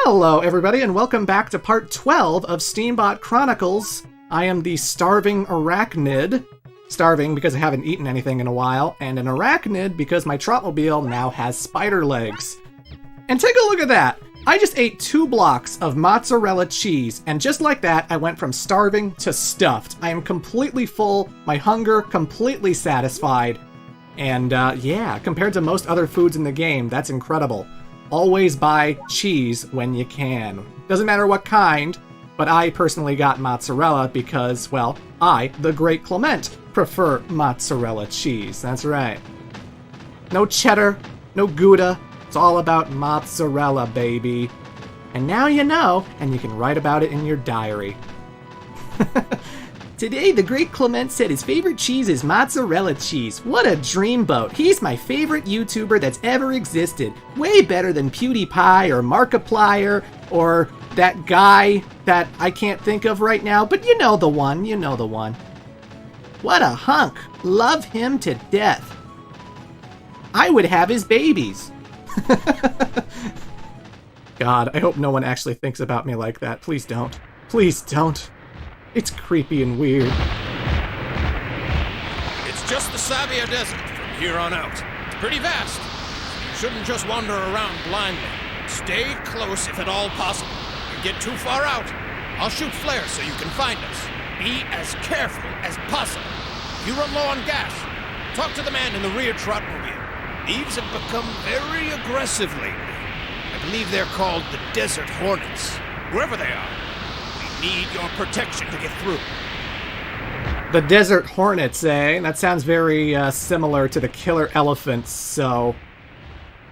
Hello, everybody, and welcome back to part 12 of Steambot Chronicles. I am the starving arachnid. Starving because I haven't eaten anything in a while, and an arachnid because my Trotmobile now has spider legs. And take a look at that! I just ate 2 blocks of mozzarella cheese, and just like that, I went from starving to stuffed. I am completely full, my hunger completely satisfied, and yeah, compared to most other foods in the game, that's incredible. Always buy cheese when you can. Doesn't matter what kind, but I personally got mozzarella because, well, I, the great Clement, prefer mozzarella cheese. That's right. No cheddar, no Gouda. It's all about mozzarella, baby. And now you know, and you can write about it in your diary. Today, the great Clement said his favorite cheese is mozzarella cheese. What a dreamboat. He's my favorite YouTuber that's ever existed. Way better than PewDiePie or Markiplier or that guy that I can't think of right now, but you know the one, What a hunk. Love him to death. I would have his babies. God, I hope no one actually thinks about me like that. Please don't. Please don't. It's creepy and weird. It's just the Sabbia Desert from here on out. It's pretty vast. You shouldn't just wander around blindly. Stay close if at all possible. You get too far out, I'll shoot flares so you can find us. Be as careful as possible. If you run low on gas, talk to the man in the rear Trotmobile. Thieves have become very aggressive lately. I believe they're called the Desert Hornets. Whoever they are, we need your protection to get through. The Desert Hornets, eh? That sounds very similar to the Killer Elephants, so...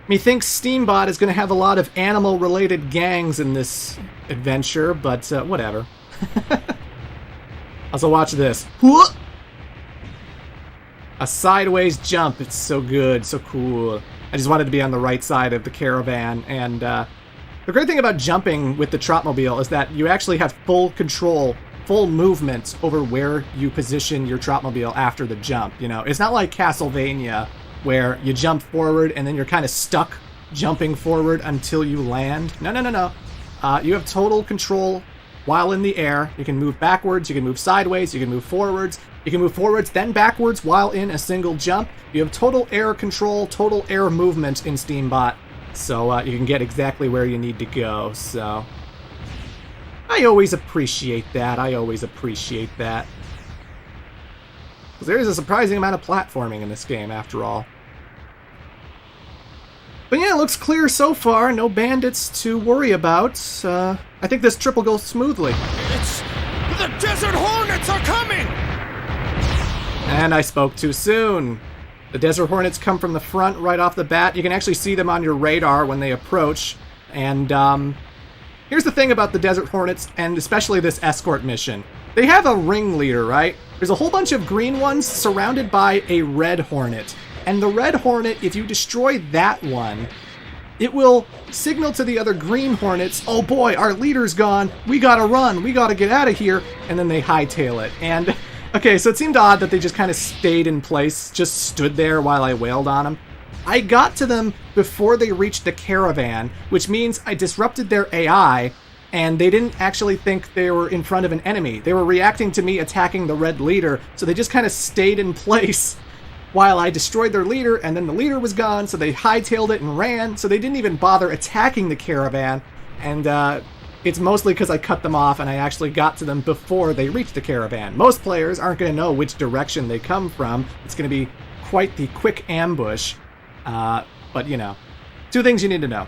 Methinks Steambot is going to have a lot of animal-related gangs in this adventure, but whatever. Also, watch this. A sideways jump. It's so good, so cool. I just wanted to be on the right side of the caravan, and the great thing about jumping with the Trotmobile is that you actually have full control, full movement over where you position your Trotmobile after the jump, you know? It's not like Castlevania, where you jump forward and then you're kind of stuck jumping forward until you land. No. You have total control while in the air. You can move backwards, you can move sideways, you can move forwards. You can move forwards, then backwards while in a single jump. You have total air control, total air movement in Steambot. So you can get exactly where you need to go, so... I always appreciate that, Because there is a surprising amount of platforming in this game, after all. But yeah, it looks clear so far. No bandits to worry about. I think this trip will go smoothly. It's... the Desert Hornets are coming! And I spoke too soon. The Desert Hornets come from the front right off the bat. You can actually see them on your radar when they approach. And here's the thing about the Desert Hornets, and especially this escort mission. They have a ringleader, right? There's a whole bunch of green ones surrounded by a red hornet. And the red hornet, if you destroy that one, it will signal to the other green hornets, oh boy, our leader's gone, we gotta run, we gotta get out of here, and then they hightail it. And, okay, so it seemed odd that they just kind of stayed in place, just stood there while I wailed on them. I got to them before they reached the caravan, which means I disrupted their AI, and they didn't actually think they were in front of an enemy. They were reacting to me attacking the red leader, so they just kind of stayed in place while I destroyed their leader, and then the leader was gone, so they hightailed it and ran, so they didn't even bother attacking the caravan, and it's mostly because I cut them off and I actually got to them before they reached the caravan. Most players aren't going to know which direction they come from. It's going to be quite the quick ambush, but you know, 2 things you need to know.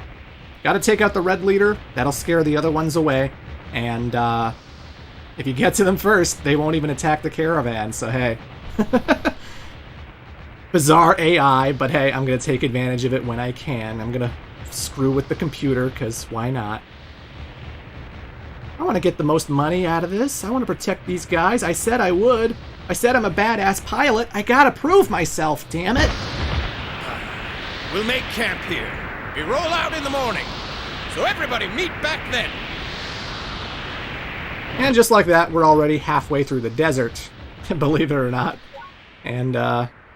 Gotta take out the red leader, that'll scare the other ones away, and if you get to them first, they won't even attack the caravan, so hey. Bizarre AI, but hey, I'm gonna take advantage of it when I can. I'm gonna screw with the computer, because why not? I want to get the most money out of this. I want to protect these guys. I said I would. I said I'm a badass pilot. I gotta prove myself, damn it. We'll make camp here. We roll out in the morning. So everybody meet back then. And just like that, we're already halfway through the desert, believe it or not. And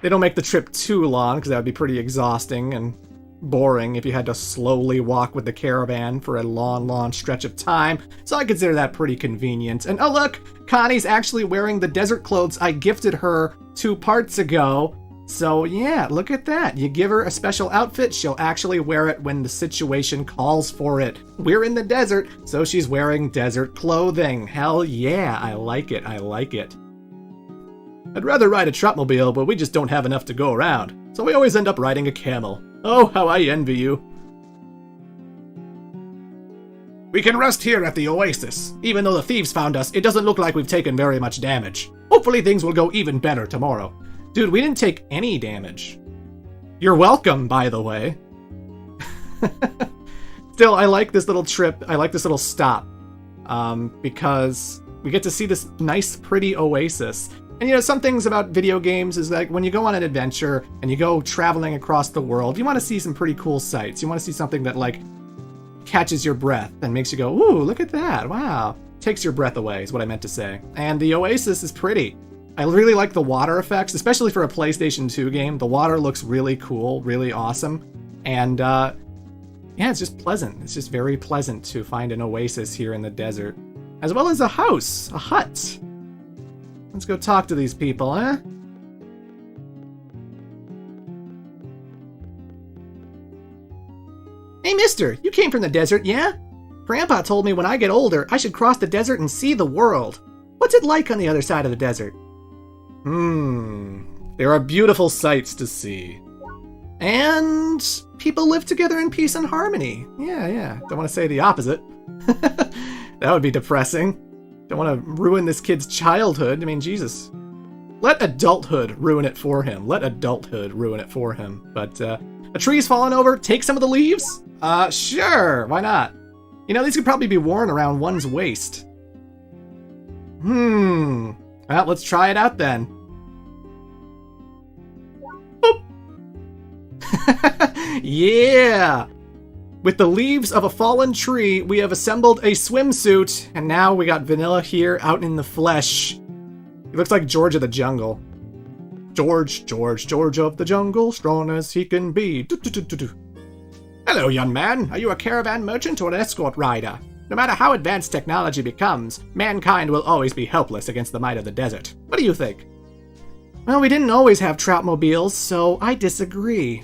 they don't make the trip too long, because that would be pretty exhausting, and boring if you had to slowly walk with the caravan for a long, long stretch of time, so I consider that pretty convenient. And oh look, Connie's actually wearing the desert clothes I gifted her 2 parts ago. So yeah, look at that. You give her a special outfit, she'll actually wear it when the situation calls for it. We're in the desert, so she's wearing desert clothing. Hell yeah, I like it, I like it. I'd rather ride a Trapmobile, but we just don't have enough to go around, so we always end up riding a camel. Oh, how I envy you. We can rest here at the Oasis. Even though the thieves found us, it doesn't look like we've taken very much damage. Hopefully things will go even better tomorrow. Dude, we didn't take any damage. You're welcome, by the way. Still, I like this little trip. I like this little stop. Because we get to see this nice, pretty oasis. And you know, some things about video games is like when you go on an adventure and you go traveling across the world, you want to see some pretty cool sights. You want to see something that like catches your breath and makes you go, ooh, look at that. Wow. Takes your breath away is what I meant to say. And the oasis is pretty. I really like the water effects, especially for a PlayStation 2 game. The water looks really cool, really awesome. And yeah, it's just pleasant. It's just very pleasant to find an oasis here in the desert. As well as a house, a hut. Let's go talk to these people, huh? Hey, mister, you came from the desert, yeah? Grandpa told me when I get older, I should cross the desert and see the world. What's it like on the other side of the desert? There are beautiful sights to see. And people live together in peace and harmony. Yeah. Don't want to say the opposite. That would be depressing. Don't want to ruin this kid's childhood. I mean, Jesus. Let adulthood ruin it for him. Let adulthood ruin it for him. But a tree's fallen over. Take some of the leaves? Sure. Why not? You know, these could probably be worn around one's waist. Well, let's try it out then. Boop. Yeah! With the leaves of a fallen tree, we have assembled a swimsuit, and now we got Vanilla here out in the flesh. He looks like George of the Jungle. George of the Jungle, strong as he can be. Hello, young man. Are you a caravan merchant or an escort rider? No matter how advanced technology becomes, mankind will always be helpless against the might of the desert. What do you think? Well, we didn't always have Troutmobiles, so I disagree.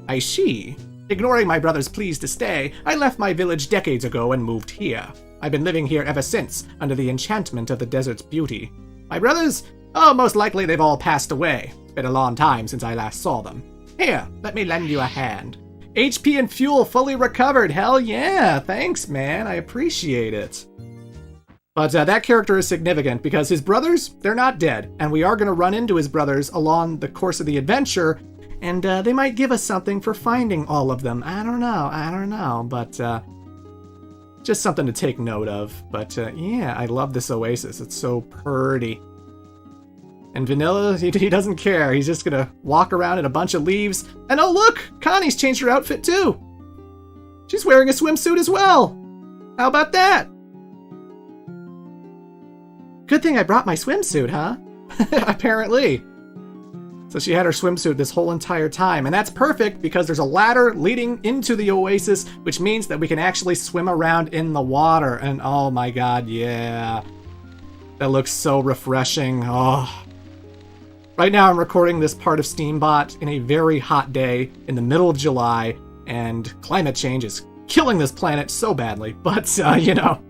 I see. Ignoring my brother's pleas to stay, I left my village decades ago and moved here. I've been living here ever since, under the enchantment of the desert's beauty. My brothers? Oh, most likely they've all passed away. It's been a long time since I last saw them. Here, let me lend you a hand. HP and fuel fully recovered. Hell yeah. Thanks, man. I appreciate it. But that character is significant because his brothers, they're not dead. And we are going to run into his brothers along the course of the adventure. And they might give us something for finding all of them. I don't know. But just something to take note of. But yeah, I love this oasis. It's so pretty. And Vanilla, he doesn't care. He's just gonna walk around in a bunch of leaves. And oh look! Connie's changed her outfit too! She's wearing a swimsuit as well! How about that? Good thing I brought my swimsuit, huh? Apparently. So she had her swimsuit this whole entire time. And that's perfect because there's a ladder leading into the oasis, which means that we can actually swim around in the water. And oh my god, yeah. That looks so refreshing. Oh. Right now I'm recording this part of Steambot in a very hot day in the middle of July, and climate change is killing this planet so badly, but, you know.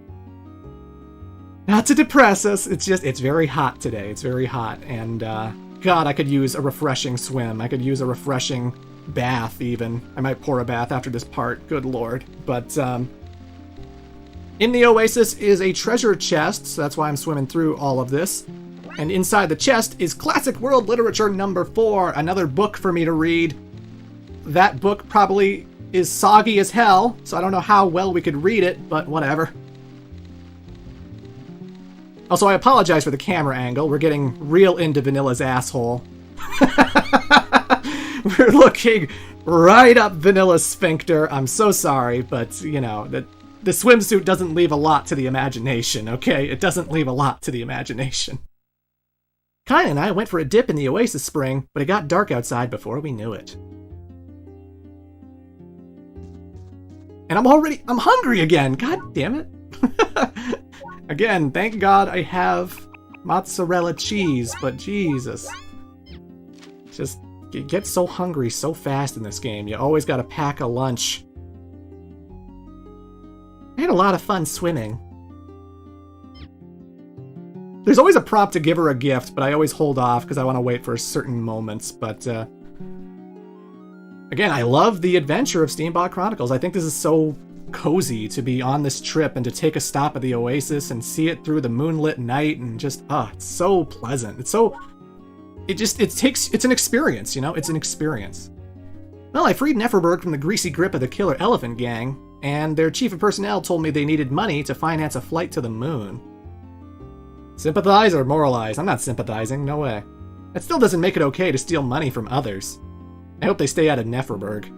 Not to depress us, it's very hot today. It's very hot, and, God, I could use a refreshing swim. I could use a refreshing bath, even. I might pour a bath after this part, good lord. But, in the oasis is a treasure chest, so that's why I'm swimming through all of this. And inside the chest is Classic World Literature number 4, another book for me to read. That book probably is soggy as hell, so I don't know how well we could read it, but whatever. Also, I apologize for the camera angle. We're getting real into Vanilla's asshole. We're looking right up Vanilla's sphincter. I'm so sorry, but, you know, the swimsuit doesn't leave a lot to the imagination, okay? It doesn't leave a lot to the imagination. Connie and I went for a dip in the Oasis spring, but it got dark outside before we knew it. And I'm hungry again. God damn it. Again, thank God I have mozzarella cheese, but Jesus. Just you get so hungry so fast in this game. You always gotta pack a lunch. I had a lot of fun swimming. There's always a prompt to give her a gift, but I always hold off because I want to wait for certain moments. But again, I love the adventure of Steambot Chronicles. I think this is so cozy to be on this trip and to take a stop at the Oasis and see it through the moonlit night and just, it's so pleasant. It's an experience, you know? It's an experience. Well, I freed Neferberg from the greasy grip of the killer elephant gang, and their chief of personnel told me they needed money to finance a flight to the moon. Sympathize or moralize? I'm not sympathizing, no way. That still doesn't make it okay to steal money from others. I hope they stay out of Neferberg.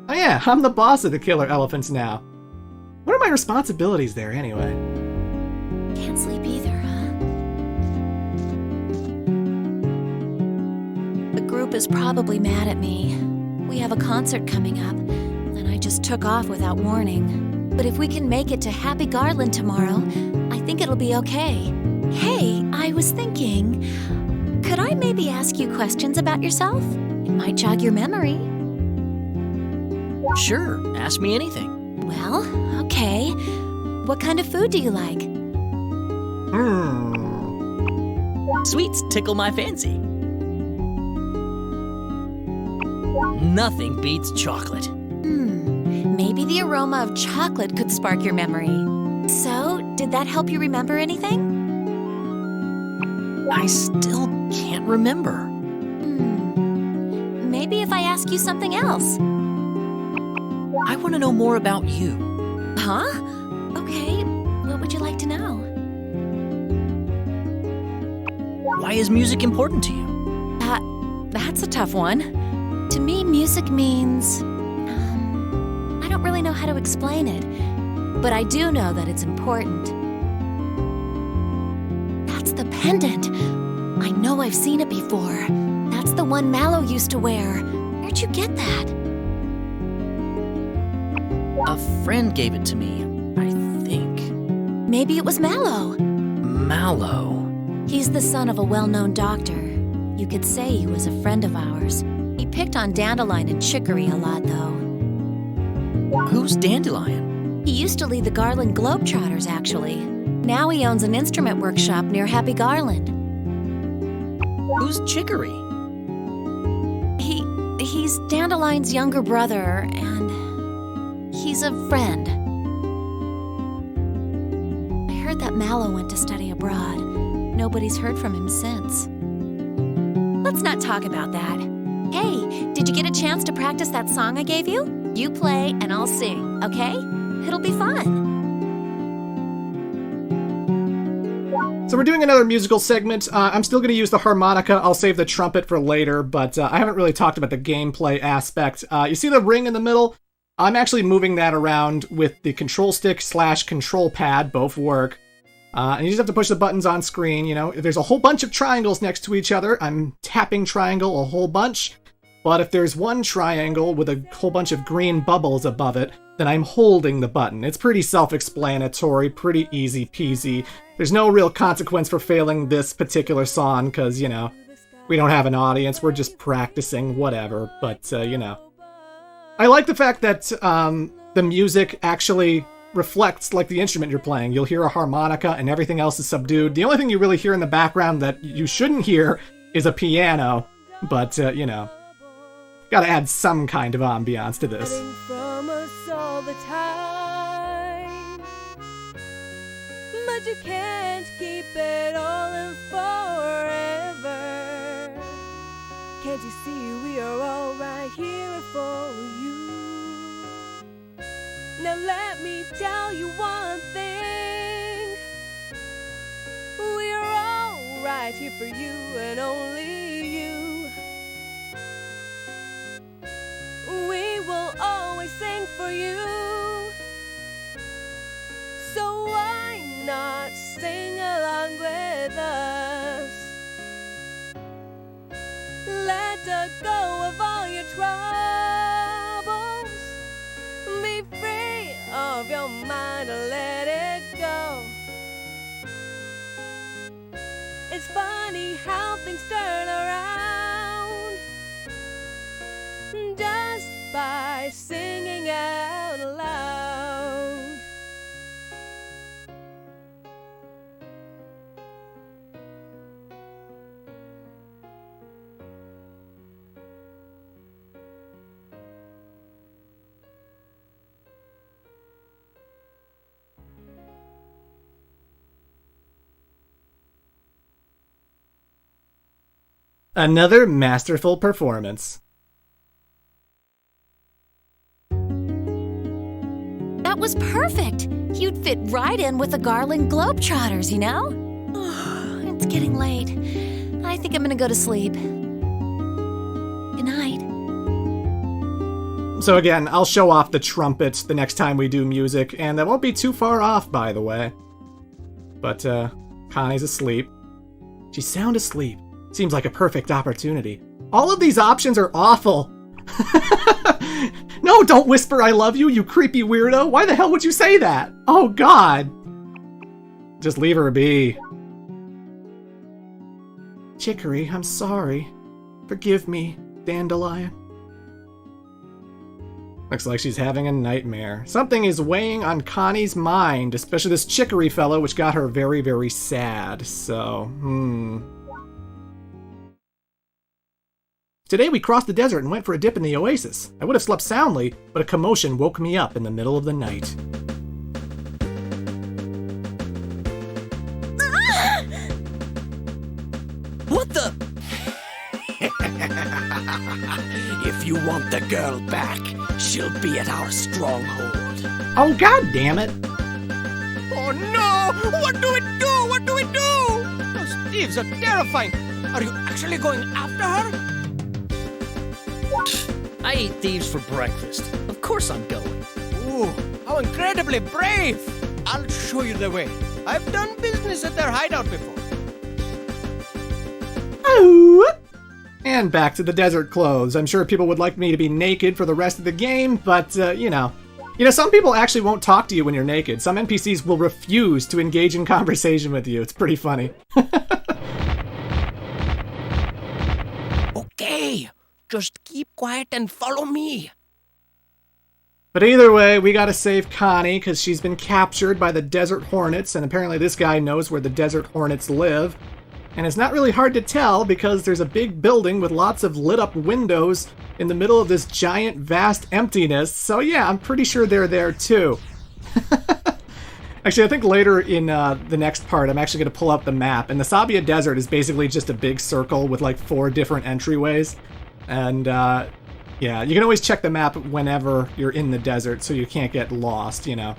Oh yeah, I'm the boss of the killer elephants now. What are my responsibilities there, anyway? Can't sleep either, huh? The group is probably mad at me. We have a concert coming up, and I just took off without warning. But if we can make it to Happy Garland tomorrow, I think it'll be okay. Hey, I was thinking, could I maybe ask you questions about yourself? It might jog your memory. Sure, ask me anything. Well, okay. What kind of food do you like? Sweets tickle my fancy. Nothing beats chocolate. Maybe the aroma of chocolate could spark your memory. So, did that help you remember anything? I still can't remember. Maybe if I ask you something else. I want to know more about you. Huh? Okay, what would you like to know? Why is music important to you? That's a tough one. To me, music means... I don't really know how to explain it, but I do know that it's important. That's the pendant. I know I've seen it before. That's the one Mallow used to wear. Where'd you get that? A friend gave it to me, I think. Maybe it was Mallow. Mallow. He's the son of a well-known doctor. You could say he was a friend of ours. He picked on Dandelion and Chicory a lot, though. Who's Dandelion? He used to lead the Garland Globetrotters, actually. Now he owns an instrument workshop near Happy Garland. Who's Chicory? He's Dandelion's younger brother, and he's a friend. I heard that Mallow went to study abroad. Nobody's heard from him since. Let's not talk about that. Hey, did you get a chance to practice that song I gave you? You play and I'll sing, okay? It'll be fun. So we're doing another musical segment. I'm still going to use the harmonica. I'll save the trumpet for later, but I haven't really talked about the gameplay aspect. You see the ring in the middle? I'm actually moving that around with the control stick / control pad. Both work. And you just have to push the buttons on screen, you know. If there's a whole bunch of triangles next to each other, I'm tapping triangle a whole bunch. But if there's one triangle with a whole bunch of green bubbles above it, then I'm holding the button. It's pretty self-explanatory, pretty easy peasy. There's no real consequence for failing this particular song, because, you know, we don't have an audience, we're just practicing, whatever, but, you know. I like the fact that the music actually reflects like the instrument you're playing. You'll hear a harmonica and everything else is subdued. The only thing you really hear in the background that you shouldn't hear is a piano, but, you know. Gotta add some kind of ambiance to this. From us all the time, but you can't keep it all in forever. Can't you see we are all right here for you? Now let me tell you one thing. We are all right here for you and only you. We will always sing for you. So why not sing along with us? Let go of all your troubles. Be free. don't mind to let it go. It's funny how things turn around just by singing out loud. Another masterful performance. That was perfect. You'd fit right in with the Garland Globetrotters, you know? It's getting late. I think I'm gonna go to sleep. Good night. So again, I'll show off the trumpet the next time we do music, and that won't be too far off, by the way. But, Connie's asleep. She's sound asleep. Seems like a perfect opportunity. All of these options are awful. No, don't whisper I love you, you creepy weirdo. Why the hell would you say that? Oh, God. Just leave her be. Chicory, I'm sorry. Forgive me, Dandelion. Looks like she's having a nightmare. Something is weighing on Connie's mind, especially this Chicory fellow, which got her very, very sad. So, Today we crossed the desert and went for a dip in the Oasis. I would have slept soundly, but a commotion woke me up in the middle of the night. What the? If you want the girl back, she'll be at our stronghold. Oh, God damn it! Oh no! What do we do? What do we do? Those thieves are terrifying. Are you actually going after her? I ate thieves for breakfast. Of course I'm going. Ooh, how incredibly brave! I'll show you the way. I've done business at their hideout before. Oh! And back to the desert clothes. I'm sure people would like me to be naked for the rest of the game, but, you know, some people actually won't talk to you when you're naked. Some NPCs will refuse to engage in conversation with you. It's pretty funny. Okay, just keep quiet and follow me. But either way, we gotta save Connie, because she's been captured by the Desert Hornets, and apparently this guy knows where the Desert Hornets live. And it's not really hard to tell, because there's a big building with lots of lit-up windows in the middle of this giant, vast emptiness. So yeah, I'm pretty sure they're there too. Actually, I think later in the next part, I'm actually going to pull up the map. And the Sabbia Desert is basically just a big circle with like 4 different entryways. And yeah, you can always check the map whenever you're in the desert so you can't get lost, you know.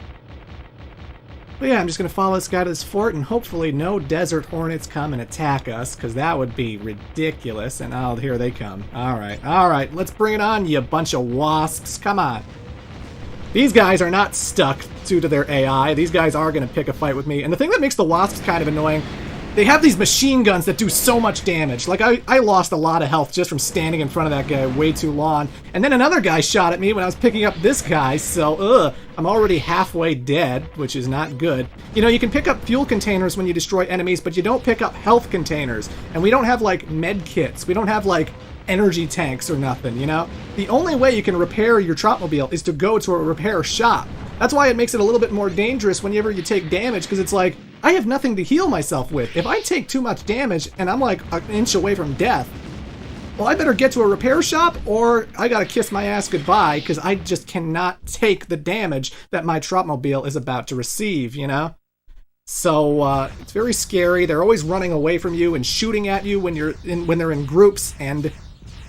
But yeah, I'm just going to follow this guy to this fort, and hopefully no Desert Hornets come and attack us, because that would be ridiculous. And oh, here they come. Alright, let's bring it on, you bunch of wasps. Come on. These guys are not stuck due to their AI. These guys are going to pick a fight with me. And the thing that makes the wasps kind of annoying, they have these machine guns that do so much damage. Like, I lost a lot of health just from standing in front of that guy way too long. And then another guy shot at me when I was picking up this guy, so, I'm already halfway dead, which is not good. You know, you can pick up fuel containers when you destroy enemies, but you don't pick up health containers. And we don't have, like, med kits. We don't have, like, energy tanks or nothing, you know? The only way you can repair your Trotmobile is to go to a repair shop. That's why it makes it a little bit more dangerous whenever you take damage, because it's like, I have nothing to heal myself with. If I take too much damage and I'm like an inch away from death, well, I better get to a repair shop or I gotta kiss my ass goodbye, because I just cannot take the damage that my Trotmobile is about to receive, you know? So, it's very scary. They're always running away from you and shooting at you when they're in groups, and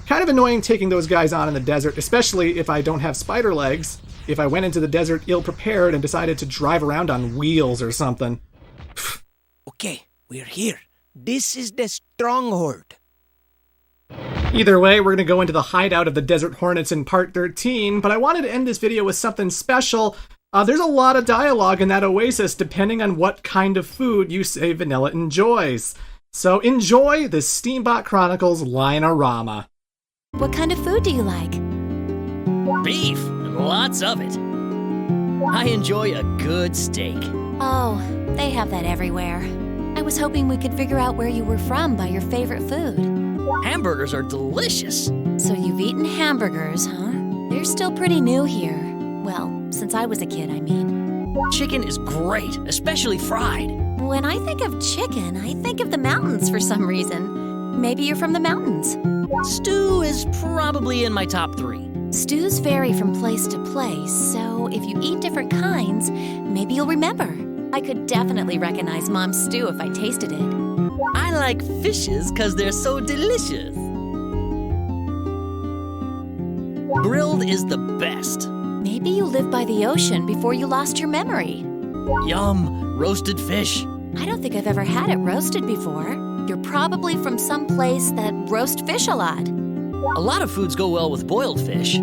kind of annoying taking those guys on in the desert, especially if I don't have spider legs. If I went into the desert ill-prepared and decided to drive around on wheels or something. Okay, we're here. This is the stronghold. Either way, we're going to go into the hideout of the Desert Hornets in part 13, but I wanted to end this video with something special. There's a lot of dialogue in that Oasis depending on what kind of food you say Vanilla enjoys. So enjoy the Steambot Chronicles line-a-rama. What kind of food do you like? Beef, and lots of it. I enjoy a good steak. Oh, they have that everywhere. I was hoping we could figure out where you were from by your favorite food. Hamburgers are delicious. So you've eaten hamburgers, huh? They're still pretty new here. Well, since I was a kid, I mean. Chicken is great, especially fried. When I think of chicken, I think of the mountains for some reason. Maybe you're from the mountains. Stew is probably in my top 3. Stews vary from place to place, so if you eat different kinds, maybe you'll remember. I could definitely recognize Mom's stew if I tasted it. I like fishes because they're so delicious. Grilled is the best. Maybe you lived by the ocean before you lost your memory. Yum, roasted fish. I don't think I've ever had it roasted before. You're probably from some place that roast fish a lot. A lot of foods go well with boiled fish.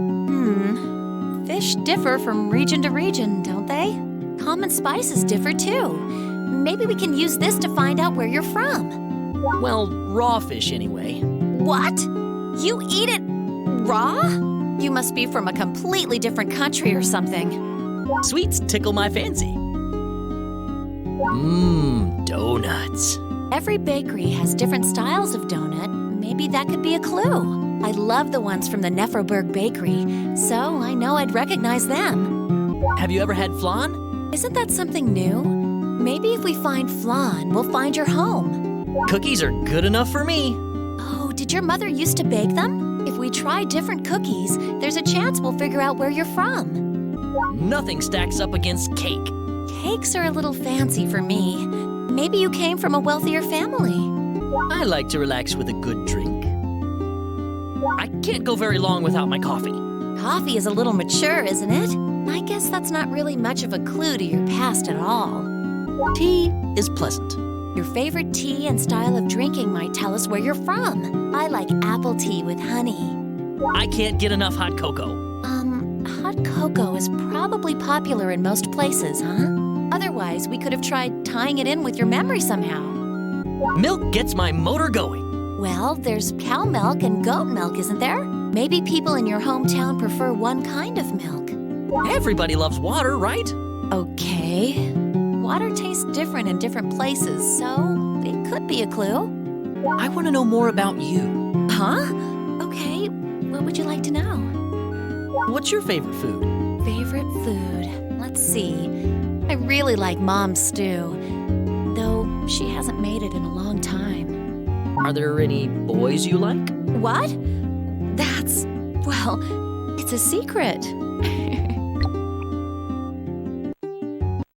Fish differ from region to region, don't they? Common spices differ too. Maybe we can use this to find out where you're from. Well, raw fish anyway. What? You eat it raw? You must be from a completely different country or something. Sweets tickle my fancy. Donuts. Every bakery has different styles of donut. Maybe that could be a clue. I love the ones from the Nefroberg Bakery, so I know I'd recognize them. Have you ever had flan? Isn't that something new? Maybe if we find flan, we'll find your home. Cookies are good enough for me. Oh, did your mother used to bake them? If we try different cookies, there's a chance we'll figure out where you're from. Nothing stacks up against cake. Cakes are a little fancy for me. Maybe you came from a wealthier family. I like to relax with a good drink. I can't go very long without my coffee. Coffee is a little mature, isn't it? I guess that's not really much of a clue to your past at all. Tea is pleasant. Your favorite tea and style of drinking might tell us where you're from. I like apple tea with honey. I can't get enough hot cocoa. Hot cocoa is probably popular in most places, huh? Otherwise, we could have tried tying it in with your memory somehow. Milk gets my motor going. Well, there's cow milk and goat milk, isn't there? Maybe people in your hometown prefer one kind of milk. Everybody loves water, right? Okay. Water tastes different in different places, so it could be a clue. I want to know more about you. Huh? Okay, what would you like to know? What's your favorite food? Favorite food? Let's see. I really like Mom's stew, though she hasn't made it in a long time. Are there any boys you like? What? Well, it's a secret.